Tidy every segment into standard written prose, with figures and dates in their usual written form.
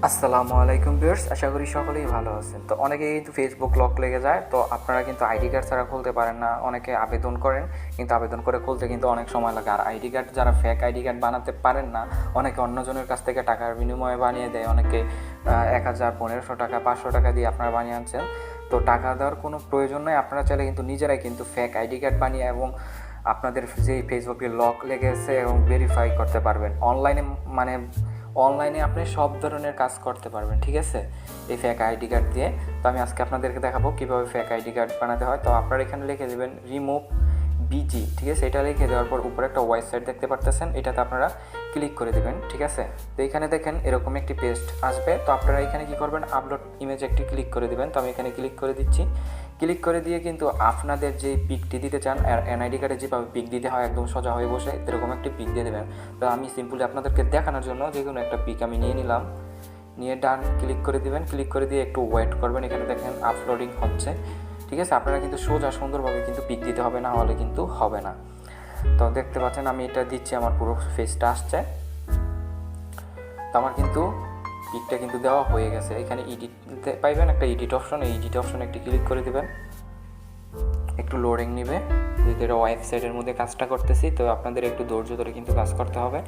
আসসালামু আলাইকুম ভিউয়ার্স, আশা করি সকলেই ভালো আছেন। তো অনেকেই কিন্তু ফেসবুক লক লেগে যায়, তো আপনারা কিন্তু আইডি কার্ড ছাড়া খুলতে পারেন না। অনেকে আবেদন করেন, কিন্তু আবেদন করে খুলতে কিন্তু অনেক সময় লাগে। আর আইডি কার্ড যারা ফেক আইডি কার্ড বানাতে পারেন না, অনেকে অন্যজনের কাছ থেকে টাকার বিনিময়ে বানিয়ে দেয়। অনেকে 1000, 1500 টাকা, 500 টাকা দিয়ে আপনারা বানিয়ে আনছেন। তো টাকা দেওয়ার কোনো প্রয়োজন নেই। আপনারা চাইলে কিন্তু নিজেরাই কিন্তু ফেক আইডি কার্ড বানিয়ে এবং আপনাদের যেই ফেসবুকে লক লেগেছে এবং ভেরিফাই করতে পারবেন অনলাইনে আপনি সব ধরনের কাজ করতে পারবেন, ঠিক আছে, এই ফেক আইডি কার্ড দিয়ে। তো আমি আজকে আপনাদেরকে দেখাবো কীভাবে ফেক আইডি কার্ড বানাতে হয়। তো আপনারা এখানে লিখে দেবেন রিমুভ বিজি, ঠিক আছে। এটা লিখে দেওয়ার পর উপরে একটা ওয়েবসাইট দেখতে পারতেছেন, এটাতে আপনারা ক্লিক করে দেবেন, ঠিক আছে। তো এখানে দেখেন এরকম একটি পেজ আসবে। তো আপনারা এখানে কী করবেন, আপলোড ইমেজ একটি ক্লিক করে দেবেন। তো আমি এখানে ক্লিক করে দিচ্ছি। ক্লিক করে দিয়ে কিন্তু আপনাদের যে পিকটি দিতে চান, আর এনআইডি কার্ডে যেভাবে পিক দিতে হয় একদম সোজা হয়ে বসে এরকম একটি পিক দিয়ে দেবেন। তো আমি সিম্পলি আপনাদেরকে দেখানোর জন্য যে কোনো একটা পিক আমি নিয়ে নিলাম, নিয়ে ডান ক্লিক করে দিবেন। ক্লিক করে দিয়ে একটু ওয়েট করবেন। এখানে দেখেন আপলোডিং হচ্ছে, ঠিক আছে। আপনারা কিন্তু সোজা সুন্দরভাবে কিন্তু পিক দিতে হবে, না হলে কিন্তু হবে না। তো দেখতে পাচ্ছেন আমি এটা দিচ্ছি, আমার পুরো ফেসটা আসছে। তো আমার কিন্তু পিকটা কিন্তু দেওয়া হয়ে গেছে। এখানে এডিট পাইবেন, একটা এডিট অপশন, এই এডিট অপশনে একটি ক্লিক করে দেবেন। একটু লোডিং নেবে, যেহেতু এটা ওয়েবসাইটের মধ্যে কাজটা করতেছি, তো আপনাদের একটু ধৈর্য ধরে কিন্তু কাজ করতে হবে।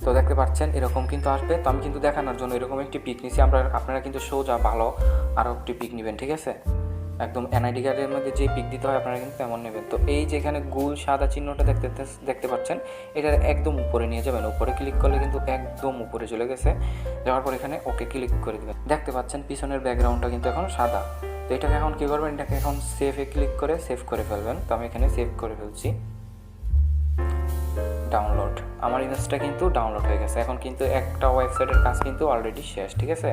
তো দেখতে পাচ্ছেন এরকম কিন্তু আসবে। তো আমি কিন্তু দেখানোর জন্য এরকম একটি পিক নিছি। আপনারা কিন্তু সোজা ভালো আরও একটি পিক নেবেন, ঠিক আছে। একদম এনআইডি কার্ডের মধ্যে যে পিক দিতে হয় আপনারা কিন্তু তেমন নেবেন। তো এই যে এখানে গোল সাদা চিহ্নটা দেখতে পাচ্ছেন, এটার একদম উপরে নিয়ে যাবেন। উপরে ক্লিক করলে কিন্তু একদম উপরে চলে গেছে। যাওয়ার পর এখানে ওকে ক্লিক করে দেবেন। দেখতে পাচ্ছেন পিছনের ব্যাকগ্রাউন্ডটা কিন্তু এখন সাদা। তো এটাকে এখন কী করবেন, এটাকে এখন সেভে ক্লিক করে সেভ করে ফেলবেন। তো আমি এখানে সেভ করে ফেলছি। ডাউনলোড, আমার ইমেজটা কিন্তু ডাউনলোড হয়ে গেছে। এখন কিন্তু একটা ওয়েবসাইটের কাজ কিন্তু অলরেডি শেষ, ঠিক আছে।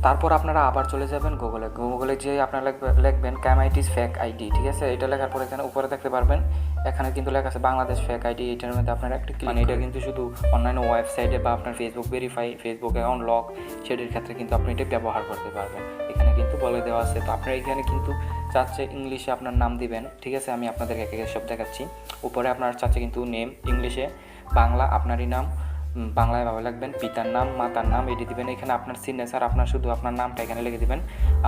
তারপর আপনারা আবার চলে যাবেন গুগলে যে আপনারা লিখবেন My Tips ফেক আইডি, ঠিক আছে। এটা লেখার পর এখানে উপরে দেখতে পারবেন, এখানে কিন্তু লেখা আছে বাংলাদেশ ফেক আইডি। এটার মধ্যে আপনারা একটা ক্লিক, এটা কিন্তু শুধু অনলাইন ওয়েবসাইটে বা আপনার Facebook verify, Facebook account lock, সেটির ক্ষেত্রে কিন্তু আপনি এটা ব্যবহার করতে পারবেন। এখানে কিন্তু বলে দেওয়া আছে। তো আপনারা এখানে কিন্তু চাচ্ছে ইংলিশে আপনার নাম দিবেন, ঠিক আছে। আমি আপনাদেরকে একে সব দেখাচ্ছি। উপরে আপনার চাচ্ছে কিন্তু নেম ইংলিশে, বাংলা আপনারই নাম বাংলায় ভাবে লিখবেন, পিতার নাম, মাতার নাম এটি দিবেন। এখানে আপনার সিগনেচার, আপনার শুধু আপনার নামটা এখানে লিখে দিবেন,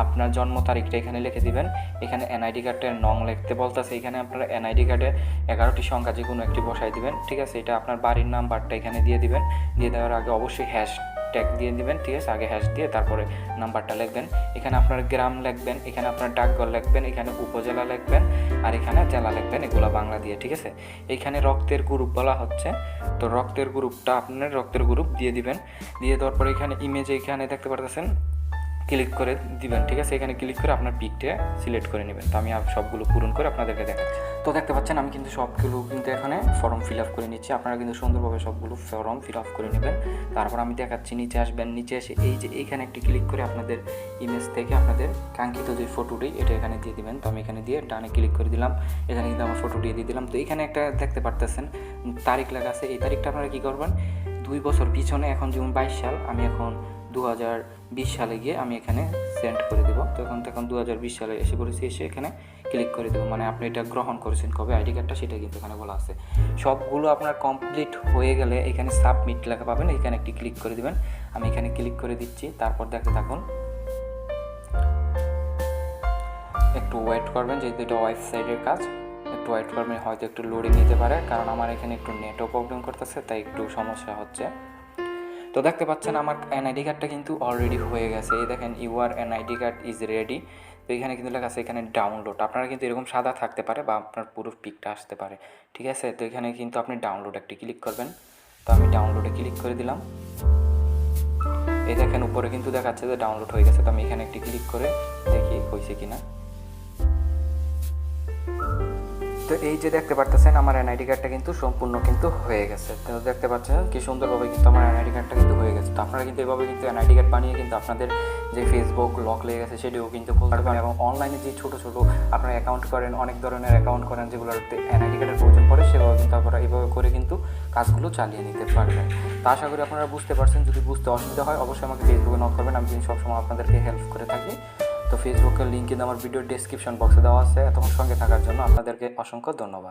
আপনার জন্ম তারিখটা এখানে লিখে দিবেন। এখানে এনআইডি কার্ডের নং লিখতে বলতেছে, এখানে আপনার এনআইডি কার্ডে 11টি সংখ্যা যে কোনো একটি বসাই দিবেন, ঠিক আছে। এটা আপনার বাড়ির নাম্বারটা এখানে দিয়ে দিবেন। দিয়ে দেওয়ার আগে অবশ্যই হ্যাশ ট্যাগ দিয়ে দিবেন, ঠিক আছে। আগে হ্যাশ দিয়ে তারপরে নাম্বারটা লিখবেন। এখানে আপনার গ্রাম লিখবেন, এখানে আপনার ডাকঘর লিখবেন, এখানে উপজেলা লিখবেন, আর এখানে জেলা লিখবেন, এগুলো বাংলা দিয়ে, ঠিক আছে। এইখানে রক্তের গ্রুপ বলা হচ্ছে, তো রক্তের গ্রুপটা আপনার রক্তের গ্রুপ দিয়ে দিবেন। দিয়ে দেওয়ার পরে এখানে ইমেজে এখানে দেখতে পারতেছেন ক্লিক করে দিবেন, ঠিক আছে। এখানে ক্লিক করে আপনার পিকটা সিলেক্ট করে নেবেন। তো আমি সবগুলো পূরণ করে আপনাদেরকে দেখাচ্ছি। তো দেখতে পাচ্ছেন আমি কিন্তু সবগুলো কিন্তু এখানে ফর্ম ফিল আপ করে নিচ্ছি। আপনারা কিন্তু সুন্দরভাবে সবগুলো ফর্ম ফিল আপ করে নেবেন। তারপর আমি দেখাচ্ছি, নিচে আসবেন। নিচে এসে এই যে এইখানে একটি ক্লিক করে আপনাদের ইমেজ থেকে আপনাদের কাঙ্ক্ষিত যে ফটোটি এটা এখানে দিয়ে দিবেন। তো আমি এখানে দিয়ে ডানে ক্লিক করে দিলাম। এখানে কিন্তু আমার ফটো দিয়ে দিলাম। তো এখানে একটা দেখতে পারতেছেন তারিখ লেখা আছে। এই তারিখটা আপনারা কী করবেন, 2 বছর পিছনে, এখন যেমন 22 সাল, আমি এখন 2020 সালে গিয়ে আমি এখানে সেন্ড করে দেবো। তো এখন 2020 সালে এসে পড়েছি, এসে এখানে ক্লিক করে দেবো। মানে আপনি এটা গ্রহণ করেছেন কবে আইডি কার্ডটা, সেটা কিন্তু এখানে বলা আছে। সবগুলো আপনার কমপ্লিট হয়ে গেলে এখানে সাবমিট লেখা পাবেন, এখানে একটি ক্লিক করে দেবেন। আমি এখানে ক্লিক করে দিচ্ছি। তারপর দেখতে থাকুন, একটু ওয়েট করবেন, যেহেতু এটা ওয়েবসাইটের কাজ, একটু ওয়েট করবেন। হয়তো একটু লোডিং নিতে পারে, কারণ আমার এখানে একটু নেটও প্রবলেম করতেছে, তাই একটু সমস্যা হচ্ছে। তো দেখতে পাচ্ছেন আমার এনআইডি কার্ডটা কিন্তু অলরেডি হয়ে গেছে। এই দেখেন your NID card is ready. তো এখানে কিন্তু লেখা আছে এখানে ডাউনলোড। আপনারা কিন্তু এরকম সাদা থাকতে পারে বা আপনার পুরো পিকটা আসতে পারে, ঠিক আছে। তো এখানে কিন্তু আপনি ডাউনলোড একটি ক্লিক করবেন। তো আমি ডাউনলোডে ক্লিক করে দিলাম। এই দেখেন উপরে কিন্তু দেখাচ্ছে যে ডাউনলোড হয়ে গেছে। তো আমি এখানে একটি ক্লিক করে দেখি হয়েছে কিনা। তো এই যে দেখতে পারতেছেন আমার এনআইডি কার্ডটা কিন্তু সম্পূর্ণ কিন্তু হয়ে গেছে। তো দেখতে পাচ্ছেন কি সুন্দরভাবে কিন্তু আমার এনআইডি কার্ডটা কিন্তু হয়ে গেছে। তো আপনারা কিন্তু এভাবে কিন্তু এনআইডি কার্ড বানিয়ে কিন্তু আপনাদের যে ফেসবুক লক লেগে গেছে সেটিও কিন্তু খুলতে পারবেন। এবং অনলাইনে যে ছোটো ছোটো আপনারা অ্যাকাউন্ট করেন, অনেক ধরনের অ্যাকাউন্ট করেন যেগুলোতে এনআইডি কার্ডের প্রয়োজন পড়ে, সেভাবে কিন্তু আপনারা এইভাবে করে কিন্তু কাজগুলো চালিয়ে নিতে পারবেন। তো আশা করি আপনারা বুঝতে পারছেন। যদি বুঝতে অসুবিধা হয় অবশ্যই আমাকে ফেসবুকে নক করবেন, আমি কিন্তু সবসময় আপনাদেরকে হেল্প করে থাকি। তো ফেসবুকের লিঙ্ক কিন্তু আমার ভিডিওর ডেসক্রিপশন বক্সে দেওয়া আছে। এতক্ষণ সঙ্গে থাকার জন্য আপনাদেরকে অসংখ্য ধন্যবাদ।